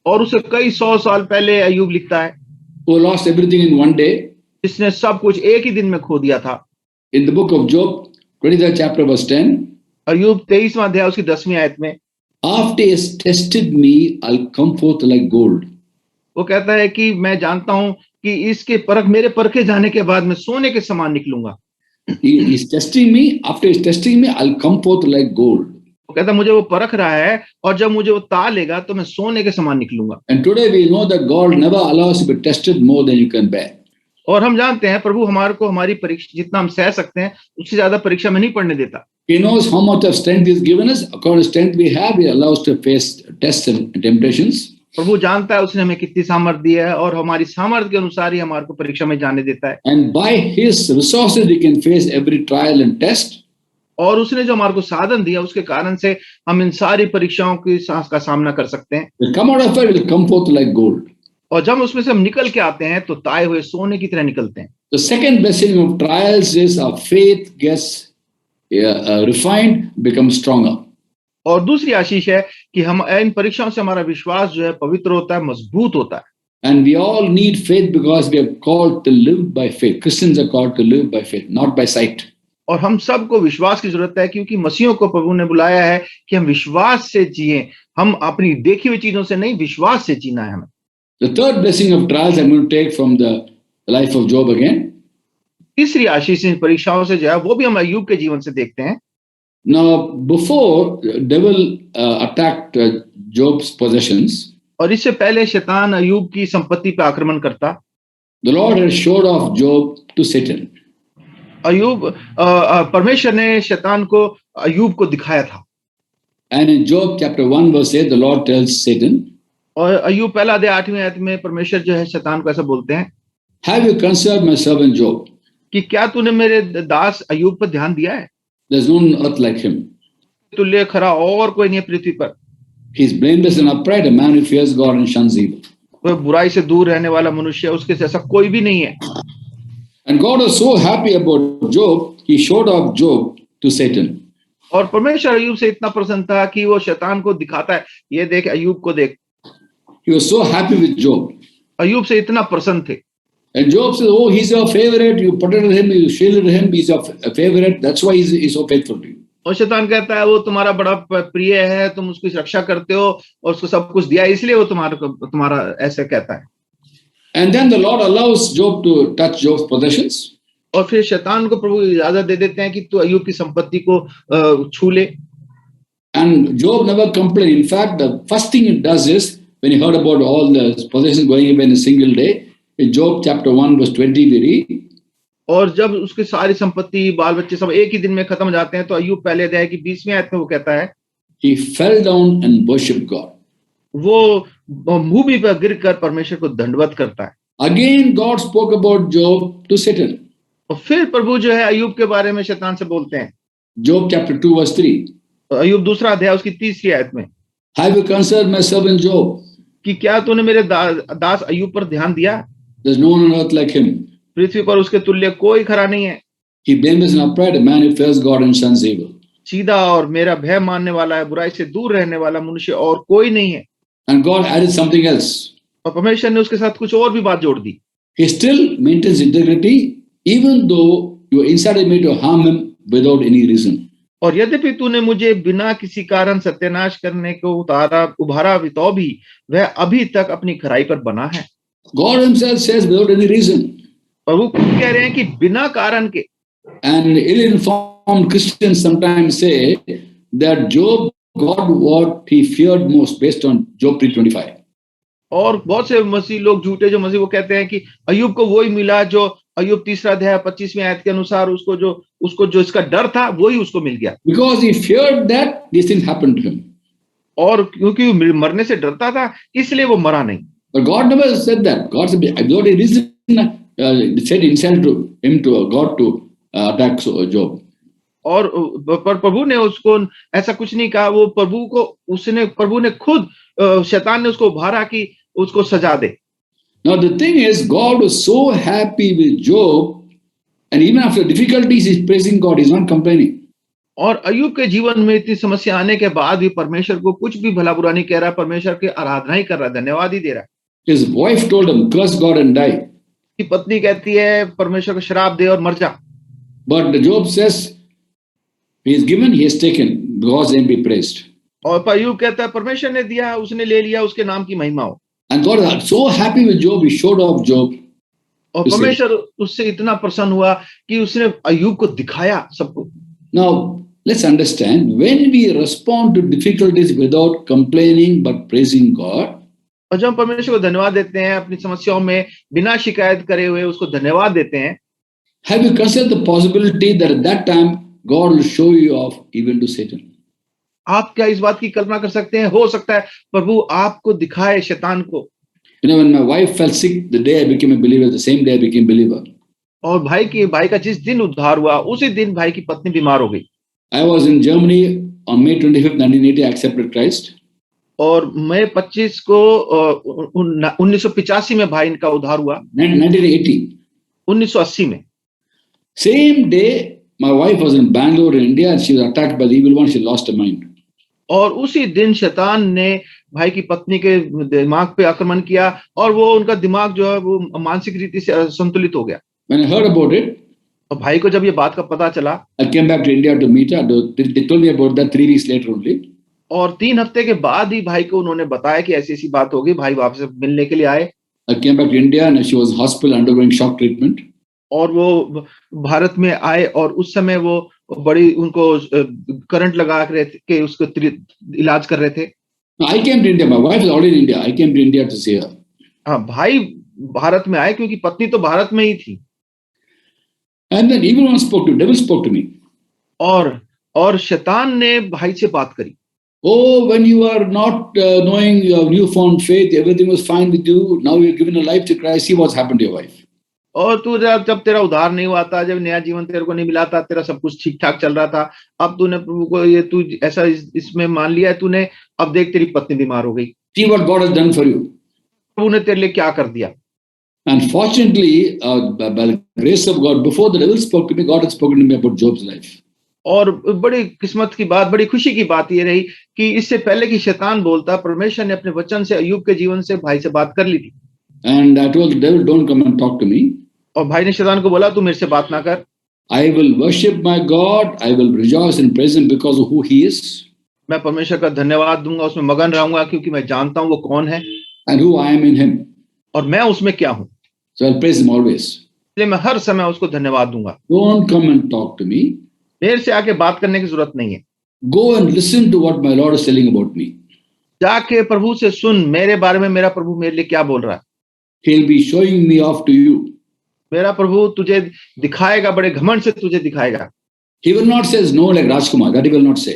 और उसे कई 100 साल पहले अय्यूब लिखता है, who lost everything in one day. जिसने सब कुछ एक ही दिन में खो दिया था। In the book of Job, 23rd chapter verse 10. अय्यूब 23वां अध्याय उसकी 10वीं आयत में After he has tested me, I'll come forth like gold. वो कहता है कि मैं जानता हूं कि इसके परख मेरे परखे जाने के बाद मैं सोने के समान निकलूंगा। He's testing me. After he's testing me, I'll come forth like gold. वो कहता है मुझे वो परख रहा है और जब मुझे वो ता लेगा तो मैं सोने के समान निकलूंगा। And today we know that God never allows you to be tested more than you can bear. और हम जानते हैं प्रभु हमारे को हमारी परीक्षा जितना हम सह सकते हैं उससे ज्यादा परीक्षा में नहीं पड़ने देता। He knows how much of strength He's given us. According to strength we have, He allows us to face tests and temptations. प्रभु जानता है उसने हमें कितनी सामर्थ्य दी है और हमारी सामर्थ्य के अनुसार ही हमारे को परीक्षा में जाने देता है। And by His resources, we can face every trial and test. और उसने जो हमारे को साधन दिया उसके कारण से हम इन सारी परीक्षाओं का सामना कर सकते हैं। We'll come out of it, we'll come forth like gold. और जब उसमें से हम निकल के आते हैं तो ताए हुए सोने की तरह निकलते हैं। The second blessing of trials is our faith gets refined, becomes stronger. और दूसरी आशीष है कि हम इन परीक्षाओं से हमारा विश्वास जो है पवित्र होता है, मजबूत होता है। And we all need faith because we are called to live by faith. Christians are called to live by faith, not by sight. और हम सबको विश्वास की जरूरत है क्योंकि मसीहों को प्रभु ने बुलाया है कि हम विश्वास से जिए, हम अपनी देखी हुई चीजों से नहीं, विश्वास से जीना है हमें। The third blessing of trials I'm going to take from the life of Job again. तीसरी आशीष इन परीक्षाओं से जो है वो भी हम अय्यूब के जीवन से देखते हैं। Now, before the devil attacked Job's possessions, और इससे पहले शैतान अय्यूब की संपत्ति पर आक्रमण करता, the Lord had showed off Job to Satan. अय्यूब परमेश्वर ने शैतान को अय्यूब को दिखाया था। And in Job chapter 1 verse 8, the Lord tells Satan, और अय्यूब पहला अध्याय 8वीं आयत में परमेश्वर जो है शैतान को ऐसा बोलते हैं, have you considered my servant Job? कि क्या तूने मेरे दास अय्यूब पर ध्यान दिया है? There's no one on earth like him. तुल्य खरा और कोई नहीं है पृथ्वी पर। He's blameless and upright, a man who fears God and shuns evil. वह बुराई से दूर रहने वाला मनुष्य है, उसके जैसा कोई भी नहीं है। And God was so happy about Job, he showed off Job to Satan. और परमेश्वर अय्यूब से इतना प्रसन्न था कि वो शैतान को दिखाता है, ये देख अय्यूब को देख। He was so happy with Job. अय्यूब से इतना प्रसन्न थे। And Job says, oh, he's your favorite, you protected him, you shielded him, he's your favorite, that's why he's so faithful to you. और शैतान कहता है वो तुम्हारा बड़ा प्रिय है, तुम उसकी रक्षा करते हो और उसको सब कुछ दिया, इसलिए वो तुम्हारा ऐसे कहता है। And then the Lord allows Job to touch Job's possessions. और फिर शैतान को प्रभु इजाजत दे देते हैं कि तू अय्यूब की संपत्ति को छू ले। And Job never complained. In fact, the first thing he does is, when he heard about all the possessions going away in a single day, in Job chapter 1 verse 20 we read, और जब उसकी सारी संपत्ति बाल बच्चे सब एक ही दिन में खत्म हो जाते हैं तो अय्यूब पहले अध्याय की 20वीं आयत में वो कहता है, he fell down and worshipped God. वो भूमि पर गिरकर परमेश्वर को दंडवत करता है। Again, God spoke about Job to Satan. और फिर प्रभु जो है अय्यूब के बारे में शैतान से बोलते हैं। Job chapter 2 verse 3. अय्यूब दूसरा अध्याय उसकी 3री आयत में, Have you considered my servant Job? कि क्या तूने मेरे दास अय्यूब पर ध्यान दिया? There's no one on earth like him. पृथ्वी पर उसके तुल्य कोई खरा नहीं है। He blameless and upright, a man who fears God and shuns evil. सीधा और मेरा भय मानने वाला है, बुराई से दूर रहने वाला मनुष्य और कोई नहीं है। And God added something else. और परमेश्वर ने उसके साथ कुछ और भी बात जोड़ दी। He still maintains integrity, even though you incited me to harm him without any reason. और यद्यपि तूने मुझे बिना किसी कारण सत्यानाश करने को उभारा तो भी वह अभी तक अपनी खराई पर बना है। God himself says without any reason. प्रभु कह रहे हैं कि बिना कारण के। And ill-informed Christians sometimes say that Job got what he feared most based on Job 3:25. और बहुत से मसीह लोग झूठे जो मसीह वो कहते हैं कि अय्यूब को वही मिला जो अय्यूब 3रा अध्याय 25वीं आयत के अनुसार उसको जो इसका डर था वही उसको मिल गया। Because he feared that this thing happened to him. और क्योंकि वो मरने से डरता था इसलिए वो मरा नहीं। But God never said that. God said without a reason said himself to him to God to attack Job. और पर प्रभु ने उसको ऐसा कुछ नहीं कहा, वो प्रभु ने खुद शैतान ने उसको उभारा कि उसको सजा दे। Now the thing is, God was so happy with Job, and even after difficulties, he's praising God. He's not complaining. और अय्यूब के जीवन में इतनी समस्या आने के बाद भी परमेश्वर को कुछ भी भला बुरा नहीं कह रहा, परमेश्वर की आराधना ही कर रहा, धन्यवाद ही दे रहा। His wife told him, "Curse God and die." की पत्नी कहती है परमेश्वर को श्राप दे और मर जा। But Job says, He is given, he has taken, God's name be praised. और अय्यूब कहता है परमेश्वर ने दिया, उसने ले लिया, उसके नाम की महिमा हो। And God is so happy with Job, he showed off Job. और You see. परमेश्वर उससे इतना प्रसन्न हुआ कि उसने अय्यूब को दिखाया सबको। Now, let's understand, when we respond to difficulties without complaining but praising God, और जब हम परमेश्वर को धन्यवाद देते हैं अपनी समस्याओं में बिना शिकायत करे हुए उसको धन्यवाद देते हैं, have you considered the possibility that at that time God will show you off even to Satan? आप क्या इस बात की कल्पना कर सकते हैं, हो सकता है प्रभु आपको दिखाए शैतान को। You know, when my wife fell sick, the day I became a believer, the same day I became a believer. और भाई का जिस दिन उद्धार हुआ उसी दिन भाई की पत्नी बीमार हो गई। I was in Germany on May 25th, 1980, I accepted Christ. और मई 25 को 1985 में भाई इनका उद्धार हुआ। 1980. 1980 में Same day, my wife was in Bangalore, in India, and she was attacked by the evil one. She lost her mind. और उसी दिन शैतान ने भाई की पत्नी के दिमाग पे आक्रमण किया और वो उनका दिमाग जो है वो मानसिक रीति से असंतुलित हो गया। When I heard about it, और भाई को जब ये बात का पता चला, I came back to India to meet her. They told me about that 3 weeks later only. और 3 हफ्ते के बाद ही भाई को उन्होंने बताया कि ऐसी ऐसी बात होगी। भाई वापस मिलने के लिए आए। I came back to India and she was in hospital undergoing shock treatment. और वो भारत में आए और उस समय वो बड़ी उनको करंट लगा के उसको इलाज कर रहे थे। I came to India. My wife is already in India. I came to India to see her. हाँ, भाई भारत में आए क्योंकि पत्नी तो भारत में ही थी। And then evil one spoke to me. Devil spoke to me. और शैतान ने भाई से बात करी। Oh, when you are not knowing your newfound faith, everything was fine with you. Now you're given a life to Christ. See what's happened to your wife. और तू जब तेरा उद्धार नहीं हुआ था, जब नया जीवन तेरे को नहीं मिला था, तेरा सब कुछ ठीक ठाक चल रहा था, अब तूने प्रभु को ये तू ऐसा इसमें मान लिया है तूने, अब देख तेरी पत्नी बीमार हो गई। See what God has done for you. प्रभु ने तेरे लिए क्या कर दिया। And fortunately, by the grace of God, before the devil spoke to me, God had spoken to me about Job's life. और बड़ी किस्मत की बात, बड़ी खुशी की बात ये रही कि इससे पहले कि शैतान बोलता, परमेश्वर ने अपने वचन से अय्यूब के जीवन से भाई से बात कर ली थी। And I told the devil, don't come and talk to me. और भाई ने शैतान को बोला, तू मेरे से बात ना कर। I will worship my God. I will rejoice and praise him because of who he is. मैं परमेश्वर का धन्यवाद दूंगा, उसमें मगन रहूंगा क्योंकि मैं जानता हूं वो कौन है And who I am in him. और मैं उसमें क्या हूं। So I'll praise him always. इसलिए मैं हर समय उसको धन्यवाद दूंगा। Don't come and talk to me. मेरे से आके बात करने की जरूरत नहीं है। Go and listen to what my Lord is telling about me. जाके प्रभु से सुन मेरे बारे में, मेरा प्रभु मेरे लिए क्या बोल रहा है। He'll be showing me off to you. मेरा प्रभु तुझे दिखाएगा, बड़े घमंड से तुझे दिखाएगा। He will not say no like Rajkumar. That he will not say.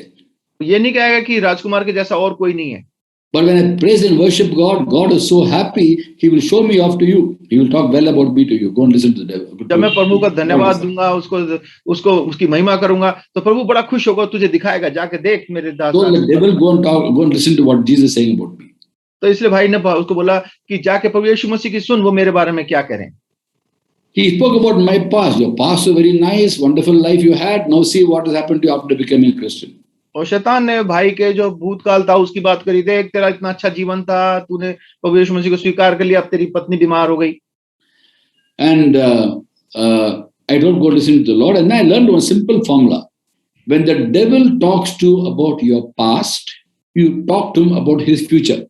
ये नहीं कहेगा कि राजकुमार के जैसा और कोई नहीं है। But when I praise and worship God, God is so happy, he will show me off to you. He will talk well about me to you. Go and listen to the devil. जब मैं प्रभु का धन्यवाद दूंगा, उसको उसकी महिमा करूंगा, तो प्रभु बड़ा खुश होगा, तुझे दिखाएगा, जाके देख मेरे दास। So the devil go and listen to what Jesus is saying about me. तो इसलिए भाई ने उसको बोला कि जाके प्रभु यीशु मसीह की सुन, वो मेरे बारे में क्या कह रहे हैं। He spoke about my past. Your past was very nice, wonderful life you had. Now see what has happened to you after becoming a Christian. और शैतान ने भाई के जो भूतकाल था उसकी बात करी, देख तेरा इतना अच्छा जीवन था, तूने प्रभु यीशु मसीह को स्वीकार कर लिया, अब तेरी पत्नी बीमार हो गई। And I don't go listen to the Lord. And I learned one simple formula. When the devil talks to you about your past, you talk to him about his future.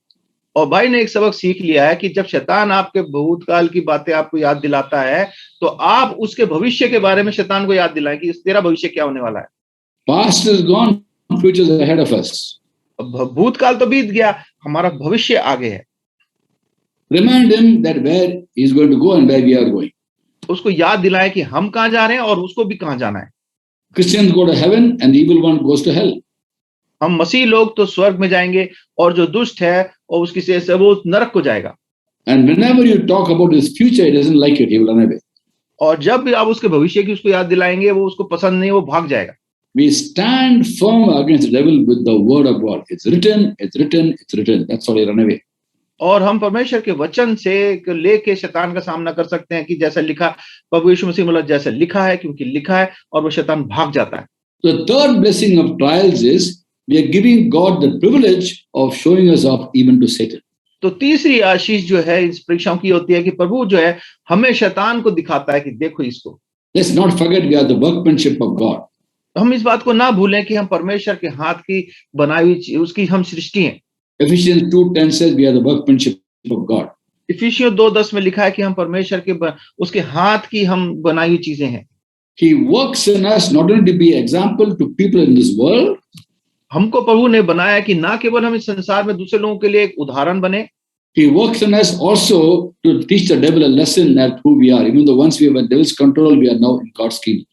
और भाई ने एक सबक सीख लिया है कि जब शैतान आपके भूतकाल की बातें आपको याद दिलाता है, तो आप उसके भविष्य के बारे में शैतान को याद दिलाएं कि तेरा भविष्य क्या होने वाला है। Past is gone, future is ahead of us. भूतकाल तो बीत गया, हमारा भविष्य आगे है। Remind him that where he is going to go and where we are going. उसको याद दिलाएं कि हम कहाँ जा रहे हैं और उसको भी कहाँ जाना है। Christians go to heaven and the evil one goes to hell. हम मसीह लोग तो स्वर्ग में जाएंगे और जो दुष्ट है और उसकी से वो नरक को जाएगा। And whenever you talk about his future, he doesn't like it. He will run away. और जब भी आप उसके भविष्य की उसको याद दिलाएंगे, वो उसको पसंद नहीं, वो भाग जाएगा। We stand firm against the devil with the word of God. It's written, it's written, it's written. That's why he run away. और हम परमेश्वर के वचन से लेके शैतान का सामना कर सकते हैं कि जैसा लिखा, प्रभु यीशु मसीह बोला जैसा लिखा है, क्योंकि लिखा है, और वो शैतान भाग जाता है। The third blessing of trials is we are giving God the privilege of showing us off even to Satan. तो तीसरी आशीष जो है इस परीक्षाओं की होती है कि प्रभु जो है हमें शैतान को दिखाता है कि देखो इसको। Let's not forget we are the workmanship of God. हम इस बात को ना भूलें कि हम परमेश्वर के हाथ की बनाई हुई उसकी हम सृष्टि हैं। Ephesians 2:10 says we are the workmanship of God. इफिसियों 2:10 में लिखा है कि हम परमेश्वर के उसके हाथ की हम बनाई हुई चीजें हैं। He works in us not only to be example to people in this world, हमको प्रभु ने बनाया कि ना केवल हम इस संसार में दूसरे लोगों के लिए एक उदाहरण बने, He works in us also to teach the devil a lesson at who we are. Even though once we have a devil's control, we are now in God's kingdom.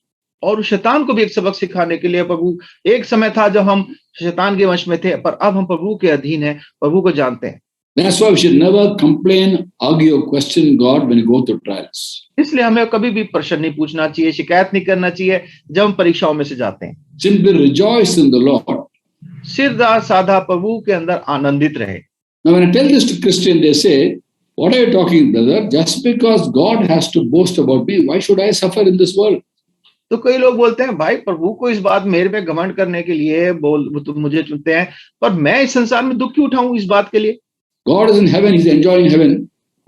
और शैतान को भी एक सबक सिखाने के लिए प्रभु, एक समय था जब हम शैतान के वश में थे, पर अब हम प्रभु के अधीन हैं, प्रभु को जानते हैं। That's why we should never complain, argue, or question God when we go through trials. इसलिए हमें कभी भी प्रश्न नहीं पूछना चाहिए, शिकायत नहीं करना चाहिए जब हम परीक्षाओं में से जाते हैं। Simply rejoice in the Lord. सिरदा साधा प्रभु के अंदर आनंदित रहे। Now, when I tell this to Christians, they say, "What are you talking, brother? Just because God has to boast about me, why should I suffer in this world?" तो कई लोग बोलते हैं, भाई प्रभु को इस बात मेरे पे घमंड करने के लिए मुझे चुनते हैं, पर मैं इस संसार में दुख क्यों उठाऊं इस बात के लिए? God is in heaven, He's enjoying heaven.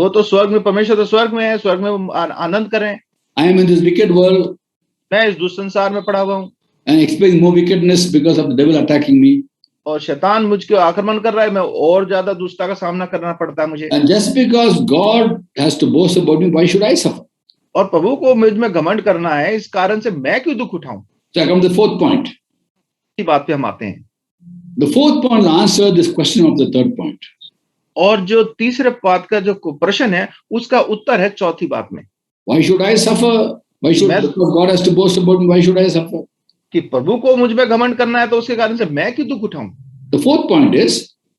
वो तो स्वर्ग में, परमेश्वर तो स्वर्ग में है, स्वर्ग में आनंद कर रहे हैं। I am in this wicked world मैं इस दुष्ट संसार में पड़ा हुआ हूँ and expecting more wickedness because of the devil attacking me. और शैतान मुझको आक्रमण कर रहा है, मैं और ज्यादा दुष्टता का सामना करना पड़ता है मुझे। And just because God has to boast about me, why should I suffer? और प्रभु को मुझ में घमंड करना है, इस कारण से मैं क्यों दुख उठाऊं? So I come to the fourth point. इसी बात पे हम आते हैं। The fourth point will answer this question of the third point. और जो तीसरे बात का जो प्रश्न है, उसका उत्तर है चौथी बात में। Why should I suffer? Why should because God has to boast about me? Why should I suffer? कि प्रभु को मुझ में घमंड करना है, तो उसके कारण से मैं क्यों दुख उठाऊं? The fourth point is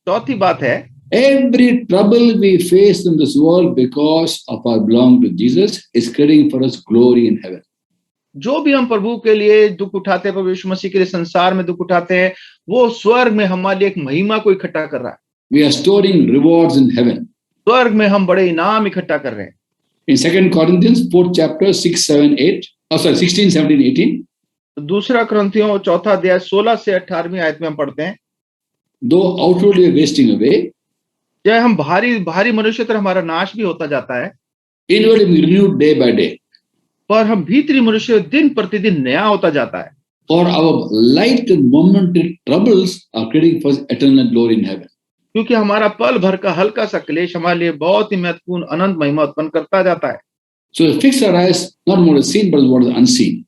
चौथी बात है, every trouble we face in this world because of our belong to Jesus is creating for us glory in heaven. जो भी हम प्रभु के लिए दुख उठाते हैं, प्रभु यीशु मसीह के लिए संसार में दुख उठाते हैं, वो स्वर्ग में हमारे लिए एक महिमा को इकट्ठा कर रहा है। We are storing rewards in heaven. स्वर्ग में हम बड़े इनाम इकट्ठा कर रहे हैं। In 2 Corinthians 4th chapter 6, 7, 8, 16, 17, 18. दूसरा करंथियों चौथा अध्याय 16 से 18वीं आयत में हम पढ़ते हैं, Though outwardly we are wasting away, जब हम भारी मनुष्य तरह हमारा नाश भी होता जाता है, inwardly we renewed day by day. पर हम भीतरी मनुष्य दिन प्रतिदिन नया होता जाता है। For our light and momentary troubles are creating for us eternal glory in heaven. क्योंकि हमारा पल भर का हल्का सा क्लेश हमारे लिए बहुत ही महत्वपूर्ण अनंत महिमा उत्पन्न करता जाता है। So we fix our eyes not on what is seen, but on what is unseen.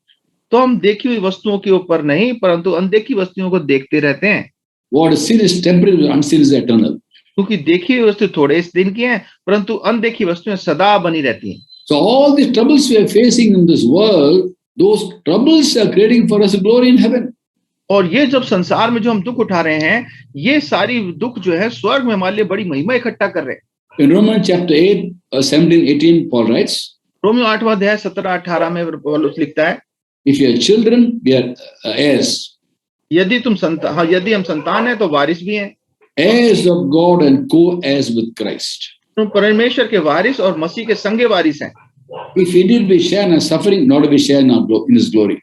तो हम देखी हुई वस्तुओं के ऊपर नहीं, परंतु अनदेखी वस्तुओं को देखते रहते हैं। What is seen is temporary, what is unseen is eternal. क्योंकि देखी हुई वस्तु थोड़े इस दिन की हैं, परंतु अनदेखी वस्तुएं सदा बनी रहती हैं। So all the troubles we are facing in this world, those troubles are creating for us a glory in heaven. और ये जब संसार में जो हम दुख उठा रहे हैं, ये सारी दुख जो है स्वर्ग में हमारे लिए बड़ी महिमा इकट्ठा कर रहे हैं। In Romans chapter 8, 17, 18, Paul writes, Romeo 8वां अध्याय 17-18 में पौलुस लिखता है, if you are children, we are heirs. यदि हम संतान हैं तो वारिस भी हैं, Heirs of God and co-heirs with Christ. तुम परमेश्वर के वारिस और मसीह के संगे वारिस हैं। If indeed we share in our suffering, not we share in his glory.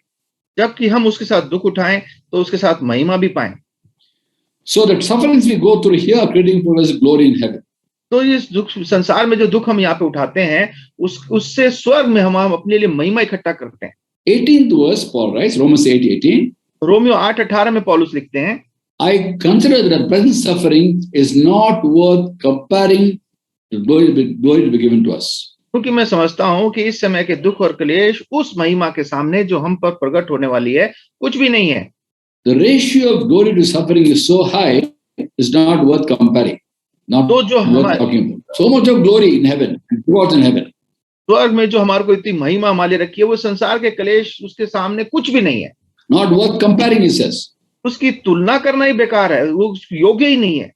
जबकि हम उसके साथ दुख उठाएं तो उसके साथ महिमा भी पाएं। So that sufferings we go through here are creating for us glory in heaven. तो इस दुख संसार में जो दुख हम यहाँ पे उठाते हैं, उससे स्वर्ग में हम अपने लिए महिमा इकट्ठा करते हैं। 18th verse, Paul writes, Romans 8:18. Romeo 8:18 में पौलुस लिखते हैं, I consider that present suffering is not worth comparing the glory to be given to us. क्योंकि मैं समझता हूं कि इस समय के दुख और क्लेश उस महिमा के सामने जो हम पर प्रकट होने वाली है कुछ भी नहीं है। The ratio of glory to suffering is so high, it's not worth comparing. Not तो जो worth talking about. So much of glory in heaven, rewards in heaven. स्वर्ग में जो हमारे को इतनी महिमा हमारे रखी है, वो संसार के क्लेश उसके सामने कुछ भी नहीं है। Not worth comparing, he says. उसकी तुलना करना ही बेकार है, वो योग्य ही नहीं है।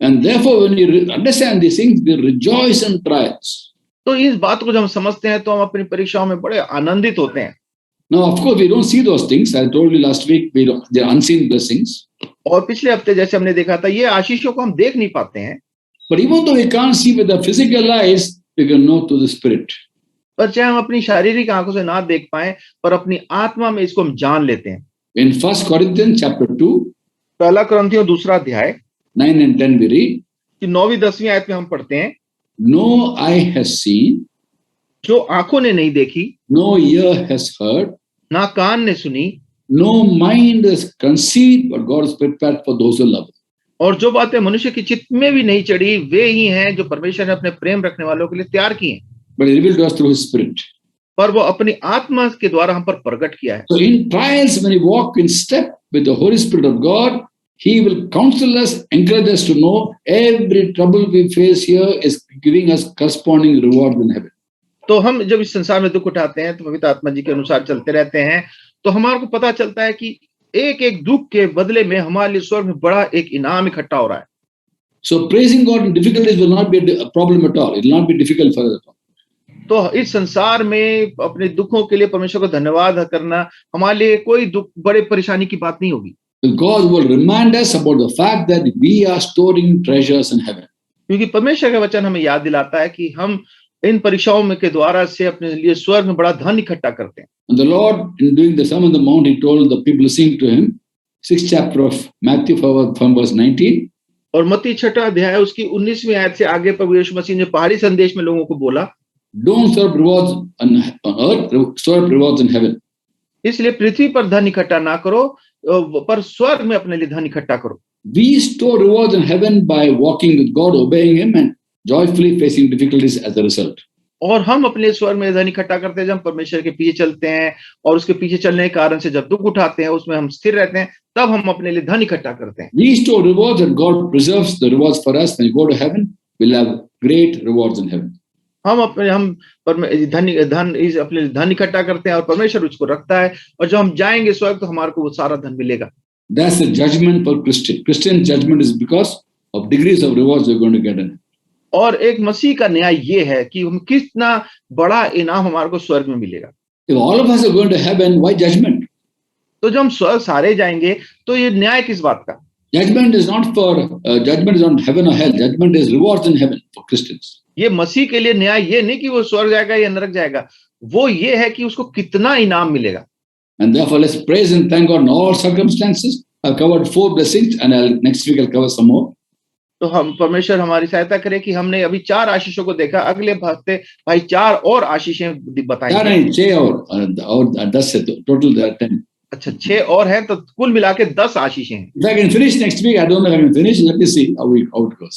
And therefore, when we understand these things, we rejoice in trials. तो इस बात को जब हम समझते हैं तो हम अपनी परीक्षाओं में बड़े आनंदित होते हैं। Now, of course, we don't see those things. I told you last week, they're unseen blessings. और पिछले हफ्ते जैसे हमने देखा था, ये आशीषों को हम देख नहीं पाते हैं। But even though we can't see with the physical eyes, we can know through the Spirit. पर चाहे हम अपनी शारीरिक आंखों से ना देख पाए, पर अपनी आत्मा में इसको हम जान लेते हैं। In 1 Corinthians chapter 2, पहला करंथियों 2 अध्याय 9 and 10 we read, कि 9वीं-10वीं आयत में हम पढ़ते हैं, no eye has seen, जो आंखों ने नहीं देखी, no ear has heard, ना कान ने सुनी, no mind is conceived, but God is prepared for those who love him. और जो बातें मनुष्य की चित्त में भी नहीं चढ़ी वे ही हैं जो परमेश्वर ने अपने प्रेम रखने वालों के लिए तैयार किए हैं, But he revealed to us through his spirit. पर वो अपनी आत्मा के द्वारा हम पर प्रकट किया है। So in trials, when we walk in step with the Holy Spirit of God, he will counsel us, encourage us to know every trouble we face here is giving us corresponding reward in heaven. तो हम जब इस संसार में दुख उठाते हैं तो पवित्र आत्मा जी के अनुसार चलते रहते हैं, तो हमारे को पता चलता है कि एक एक दुख के बदले में हमारे लिए स्वर्ग में बड़ा एक इनाम इकट्ठा हो रहा है। So praising God in difficulties will not be a problem at all. It will not be difficult for us at all. तो इस संसार में अपने दुखों के लिए परमेश्वर को धन्यवाद करना हमारे लिए कोई दुख बड़े परेशानी की बात नहीं होगी, God will remind us about the fact that we are storing treasures in heaven. क्योंकि परमेश्वर का वचन हमें याद दिलाता है कि हम इन परीक्षाओं में के द्वारा से अपने लिए स्वर्ग में बड़ा धन इकट्ठा करते हैं। And the Lord, in doing the Sermon on the Mount, he told the people listening to him, 6th chapter of Matthew from verse 19, और मत्ती 6वां अध्याय उसकी 19वीं आयत से आगे प्रभु यीशु मसीह ने पहाड़ी संदेश में लोगों को बोला, don't serve rewards on earth, serve rewards in heaven. इसलिए पृथ्वी पर धन इकट्ठा ना करो, पर स्वर्ग में अपने लिए धन इकट्ठा करो। We store rewards in heaven by walking with God, obeying him, and joyfully facing difficulties as a result. और हम अपने स्वर्ग में धन इकट्ठा करते हैं जब हम परमेश्वर के पीछे चलते हैं, और उसके पीछे चलने के कारण से जब दुख उठाते हैं उसमें हम स्थिर रहते हैं, तब हम अपने लिए धन इकट्ठा करते हैं। We store rewards and God preserves the rewards for us. When we go to heaven, we'll have great rewards in heaven. हम अपने धन इकट्ठा करते हैं और परमेश्वर उसको रखता है, और जब हम जाएंगे स्वर्ग तो हमारे को वो सारा धन मिलेगा। That's the judgment for Christian. Christian judgment is because of degrees of rewards we're going to get in. और एक मसीह का न्याय ये है कि हम कितना बड़ा इनाम हमारे को स्वर्ग में मिलेगा। If all of us are going to heaven, why judgment? तो जब हम स्वर्ग सारे जाएंगे तो ये न्याय किस बात का? Judgment is not heaven or hell. Judgment is rewards in heaven for Christians. ये मसीह के लिए न्याय ये नहीं कि वो स्वर्ग जाएगा या नरक जाएगा, वो ये है कि उसको कितना इनाम मिलेगा। And therefore, let's praise and thank God in all circumstances. I've covered 4 blessings, and next week I'll cover some more. तो हम परमेश्वर हमारी सहायता करे कि हमने अभी 4 आशीषों को देखा, अगले हफ्ते भाई 4 और आशीषें बताएंगे। 6 और 10 से total there are 10. अच्छा 6 और हैं, तो कुल मिला के 10 आशीषें हैं। If I can finish next week, I don't know if I can finish. Let me see how it goes.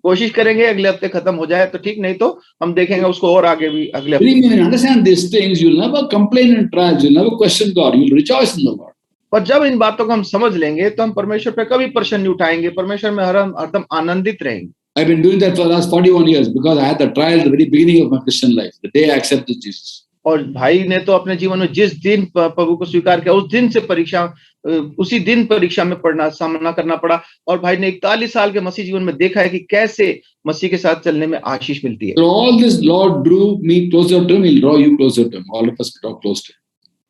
कोशिश करेंगे अगले हफ्ते खत्म हो जाए तो ठीक, नहीं तो हम देखेंगे उसको और आगे भी अगले हफ्ते। Believe me, when you understand these things, you'll never complain in trials. You'll never question God. You'll rejoice in the Lord. पर जब इन बातों को हम समझ लेंगे तो हम परमेश्वर पे कभी प्रश्न नहीं उठाएंगे, परमेश्वर में हरदम आनंदित रहेंगे। I've been doing that for the last 41 years because I had the trial at the very beginning of my Christian life, the day I accepted Jesus. और भाई ने तो अपने जीवन में जिस दिन प्रभु को स्वीकार किया उस दिन से उसी दिन परीक्षा में सामना करना पड़ा, और भाई ने 41 साल के मसीह जीवन में देखा है कि कैसे मसीह के साथ चलने में आशीष मिलती है। So all this Lord drew me closer to him, he'll draw you closer to him. All of us draw close to him.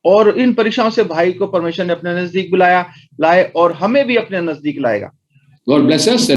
और इन परीक्षाओं से भाई को परमेश्वर ने अपने नजदीक बुलाया लाए, और हमें भी अपने नजदीक लाएगा। God bless us.